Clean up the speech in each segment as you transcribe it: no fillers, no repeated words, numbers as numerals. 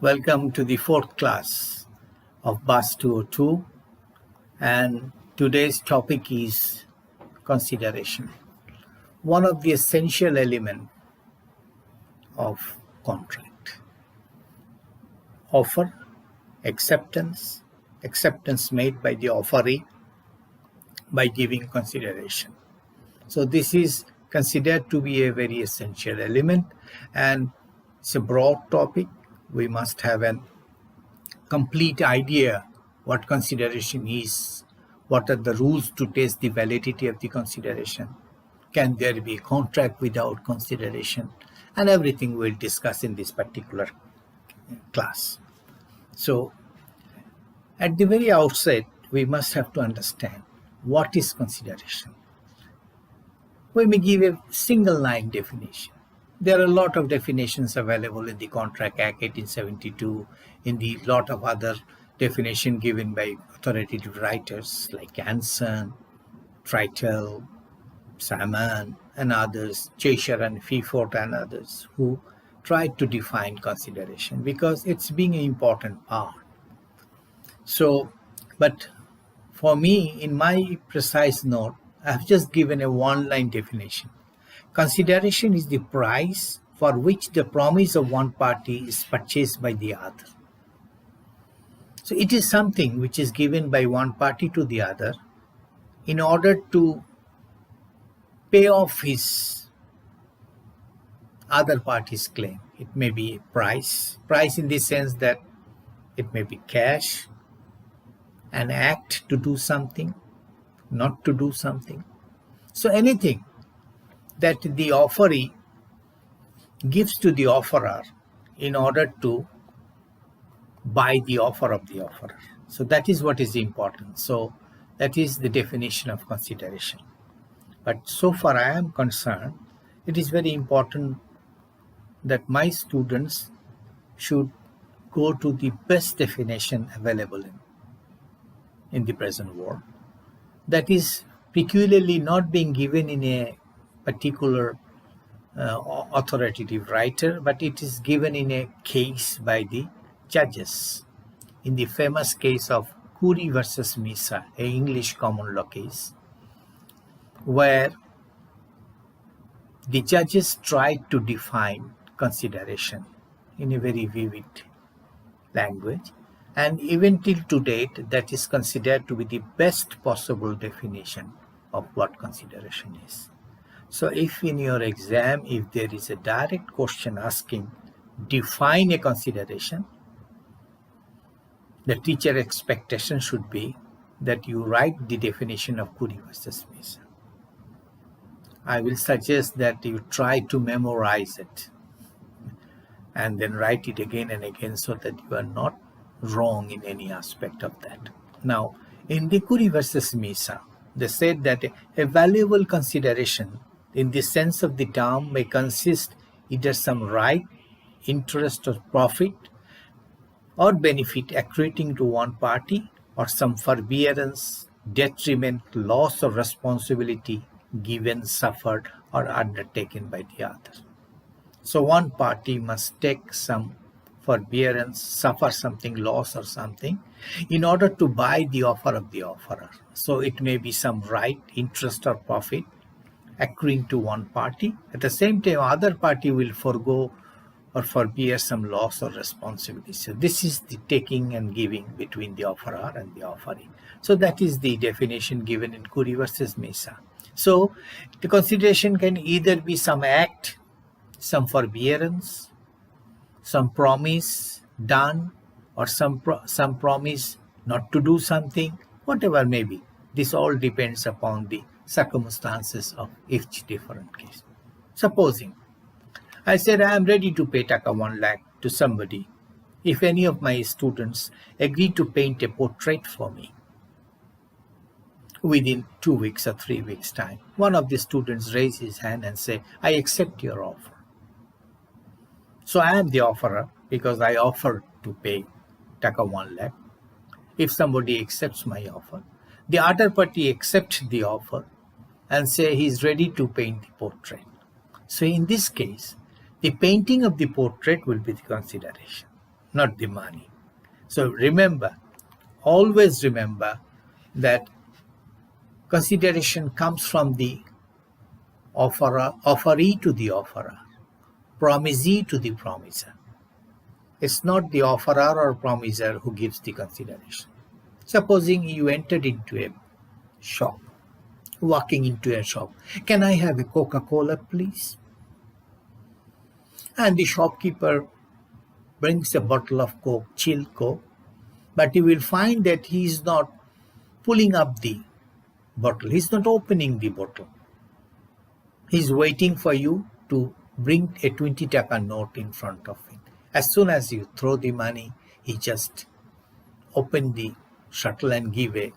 Welcome to the fourth class of BUS202, and today's topic is consideration, one of the essential elements of contract. Offer, acceptance made by the offeree by giving consideration. So this is considered to be a very essential element, and it's a broad topic. We must have a complete idea what consideration is, what are the rules to test the validity of the consideration, can there be a contract without consideration, and everything we'll discuss in this particular class. So at the very outset, we must have to understand what is consideration. We may give a single line definition. There are a lot of definitions available in the Contract Act 1872, in the lot of other definition given by authoritative writers like Anson, Treitel, Salmon, and others, Cheshire and Feefort and others, who tried to define consideration because it's being an important part. So, but for me, in my precise note, I have just given a one-line definition. Consideration is the price for which the promise of one party is purchased by the other. So it is something which is given by one party to the other in order to pay off his other party's claim. It may be a price in the sense that it may be cash, an act to do something, not to do something. So anything that the offeree gives to the offerer in order to buy the offer of the offerer. So that is what is important. So that is the definition of consideration. But so far I am concerned, it is very important that my students should go to the best definition available in the present world. That is peculiarly not being given in a particular authoritative writer, but it is given in a case by the judges. In the famous case of Curry versus Misa, an English common law case, where the judges tried to define consideration in a very vivid language, and even till to date, that is considered to be the best possible definition of what consideration is. So if in your exam, if there is a direct question asking, define a consideration, the teacher expectation should be that you write the definition of Curry versus Misa. I will suggest that you try to memorize it and then write it again and again so that you are not wrong in any aspect of that. Now, in the Curry versus Misa, they said that a valuable consideration in the sense of the term may consist either some right, interest, or profit, or benefit accruing to one party, or some forbearance, detriment, loss, or responsibility given, suffered, or undertaken by the other. So one party must take some forbearance, suffer something, loss or something, in order to buy the offer of the offerer. So it may be some right, interest, or profit accruing to one party. At the same time, other party will forego or forbear some loss or responsibility. So this is the taking and giving between the offerer and the offeree. So that is the definition given in Curry versus Misa. So the consideration can either be some act, some forbearance, some promise done, or some promise not to do something, whatever may be. This all depends upon the circumstances of each different case. Supposing I said I am ready to pay Taka 1 lakh to somebody if any of my students agree to paint a portrait for me within 2 weeks or 3 weeks time. One of the students raise his hand and say, I accept your offer. So I am the offerer because I offer to pay Taka 1 lakh. If somebody accepts my offer, the other party accepts the offer and say he is ready to paint the portrait. So in this case, the painting of the portrait will be the consideration. not the money. So remember, always remember that consideration comes from the offerer, offeree to the offerer, promisee to the promiser. It's not the offerer or promiser who gives the consideration. Supposing you entered into a shop, walking into a shop, can I have a Coca-Cola, please? And the shopkeeper brings a bottle of Coke, chilled Coke, but you will find that he is not pulling up the bottle. He's not opening the bottle. He's waiting for you to bring a 20 taka note in front of him. As soon as you throw the money, he just open the shuttle and give a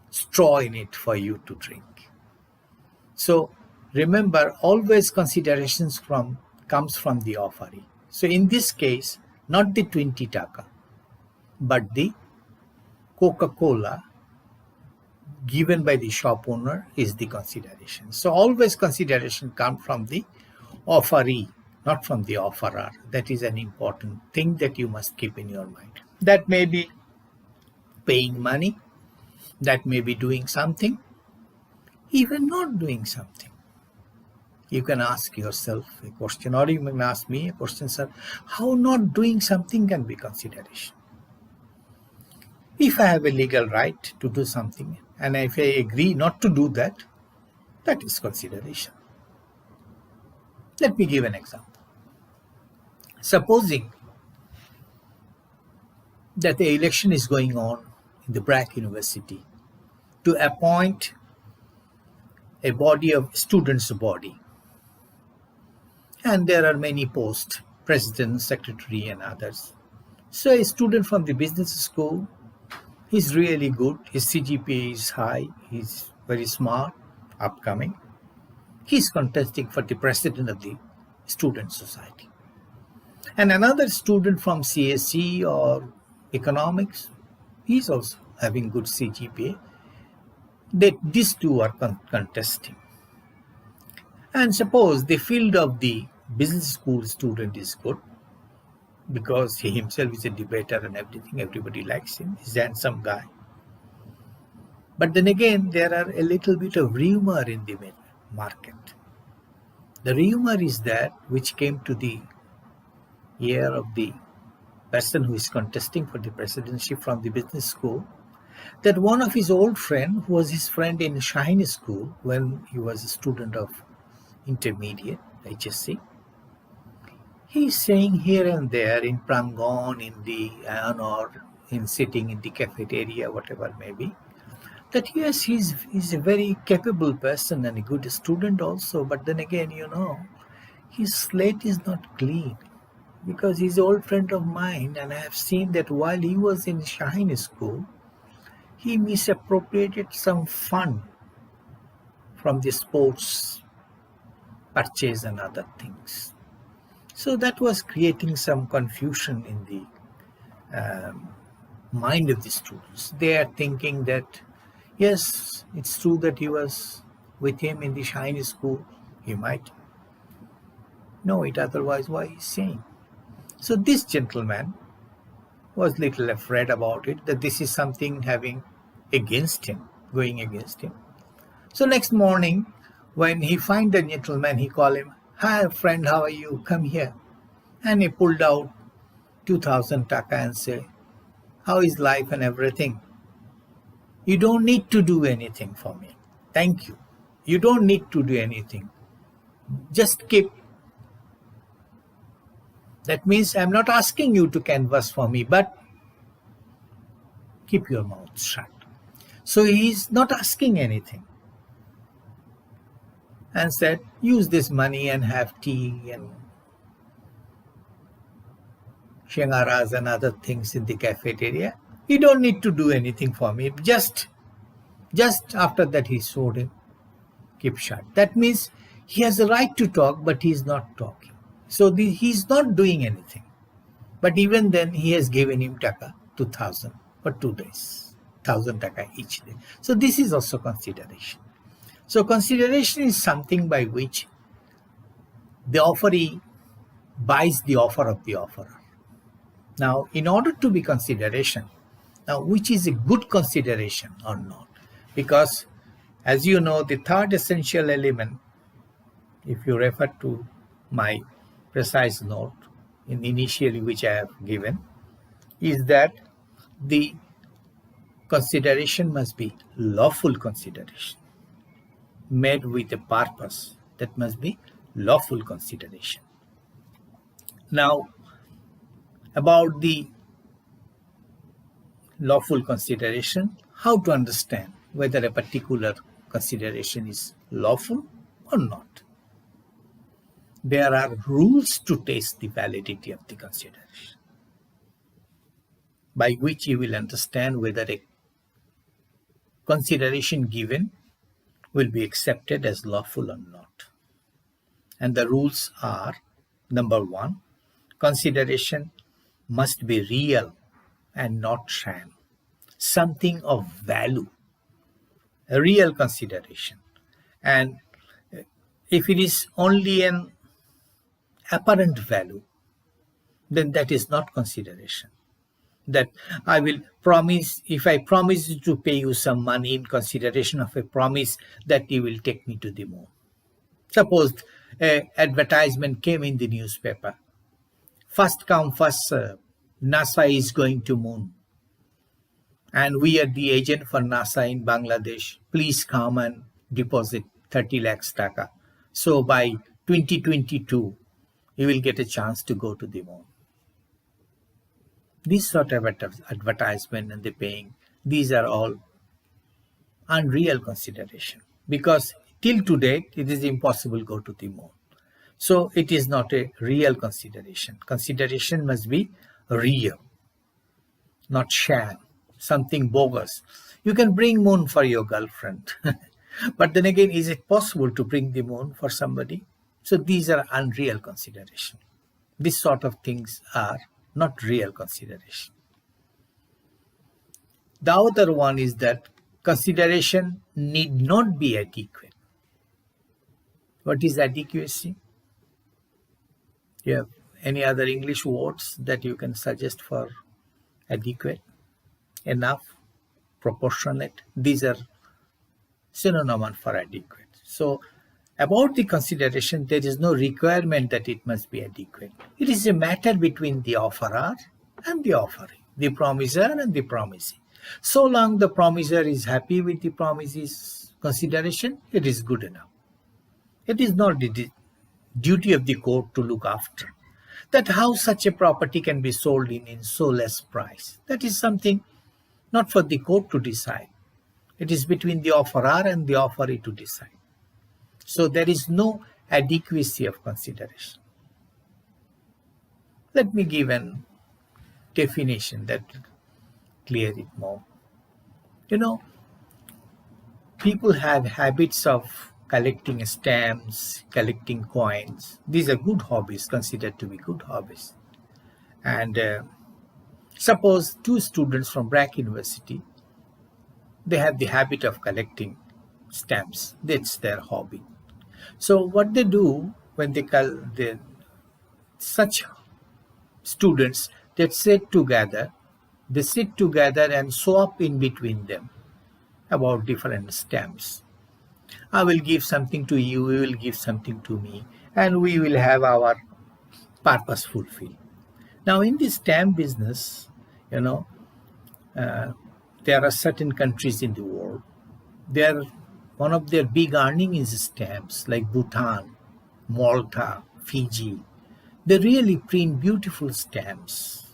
straw in it for you to drink. So remember, always considerations comes from the offeree. So in this case, not the 20 taka, but the Coca-Cola given by the shop owner is the consideration. So always consideration comes from the offeree, not from the offerer. That is an important thing that you must keep in your mind. That may be paying money, that may be doing something, even not doing something. You can ask yourself a question, or you can ask me a question, sir, how not doing something can be consideration? If I have a legal right to do something, and if I agree not to do that, that is consideration. Let me give an example. Supposing that the election is going on in the BRAC University to appoint a body of students' body. And there are many posts, president, secretary, and others. So a student from the business school, he's really good. His CGPA is high. He's very smart, upcoming. He's contesting for the president of the student society. And another student from CSE or economics, he's also having good CGPA. These two are contesting. And suppose the field of the business school student is good, because he himself is a debater and everything, everybody likes him, he's a handsome guy. But then again, there are a little bit of rumor in the market. The rumor is that, which came to the ear of the person who is contesting for the presidency from the business school, that one of his old friend, who was his friend in Shaheen school when he was a student of intermediate, HSC, he's saying here and there in Prangon, in the or in sitting in the cafeteria, whatever it may be, that yes, he's a very capable person and a good student also, but then again, his slate is not clean, because he's an old friend of mine, and I have seen that while he was in Shaheen school, he misappropriated some fund from the sports purchase and other things. So that was creating some confusion in the mind of the students. They are thinking that, yes, it's true that he was with him in the Shaheen school. He might know it, otherwise why he's saying. So this gentleman was little afraid about it, that this is something going against him. So next morning, when he find the gentleman, he call him, "Hi friend, how are you? Come here." And he pulled out 2,000 taka and say, "How is life and everything? You don't need to do anything for me. Thank you. You don't need to do anything. Just keep." That means I'm not asking you to canvass for me, but keep your mouth shut. So he's not asking anything. And said, use this money and have tea and shingaras and other things in the cafeteria. You don't need to do anything for me. Just after that he showed him, keep shut. That means he has a right to talk, but he's not talking. So he's not doing anything. But even then, he has given him taka, 2,000 for 2 days, 1,000 taka each day. So this is also consideration. So consideration is something by which the offeree buys the offer of the offerer. Now, in order to be consideration, now which is a good consideration or not? Because as you know, the third essential element, if you refer to my precise note in initially which I have given, is that the consideration must be lawful consideration, made with a purpose. That must be lawful consideration. Now, about the lawful consideration, how to understand whether a particular consideration is lawful or not. There are rules to test the validity of the consideration, by which you will understand whether a consideration given will be accepted as lawful or not. And the rules are: number one, consideration must be real and not sham, something of value, a real consideration. And if it is only an apparent value, then that is not consideration. That I will promise, if I promise to pay you some money in consideration of a promise that you will take me to the moon. Suppose an advertisement came in the newspaper. First come, first serve. NASA is going to moon. And we are the agent for NASA in Bangladesh. Please come and deposit 30 lakhs taka. So by 2022, you will get a chance to go to the moon. This sort of advertisement and the paying, these are all unreal consideration, because till today it is impossible to go to the moon. So it is not a real consideration. Consideration must be real, not sham, something bogus. You can bring moon for your girlfriend, but then again, is it possible to bring the moon for somebody? So these are unreal consideration. This sort of things are not real consideration. The other one is that consideration need not be adequate. What is adequacy? You have any other English words that you can suggest for adequate? Enough, proportionate. These are synonyms for adequate. So about the consideration, there is no requirement that it must be adequate. It is a matter between the offerer and the offering, the promiser and the promisee. So long the promiser is happy with the promisee's consideration, it is good enough. It is not the duty of the court to look after that how such a property can be sold in so less price. That is something not for the court to decide. It is between the offerer and the offeree to decide. So there is no adequacy of consideration. Let me give a definition that clear it more. People have habits of collecting stamps, collecting coins. These are good hobbies, considered to be good hobbies. And suppose two students from Brack University, they have the habit of collecting stamps. That's their hobby. So what they do when such students, they sit together and swap in between them about different stamps. I will give something to you, you will give something to me, and we will have our purpose fulfilled. Now in this stamp business, there are certain countries in the world, one of their big earning is stamps, like Bhutan, Malta, Fiji. They really print beautiful stamps.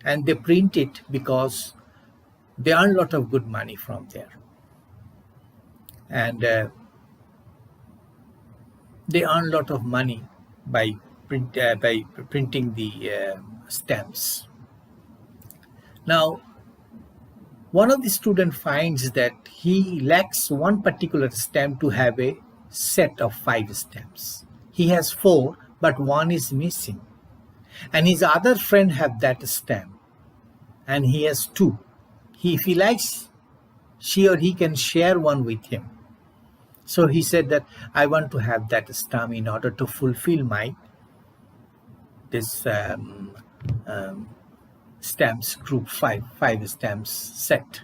And they print it because they earn a lot of good money from there. And they earn a lot of money by printing the stamps. Now, one of the students finds that he lacks one particular stamp to have a set of 5 stamps. He has 4, but one is missing. And his other friend have that stamp, and he has 2. If he likes, she or he can share one with him. So he said that I want to have that stamp in order to fulfill my stamps group five stamps set.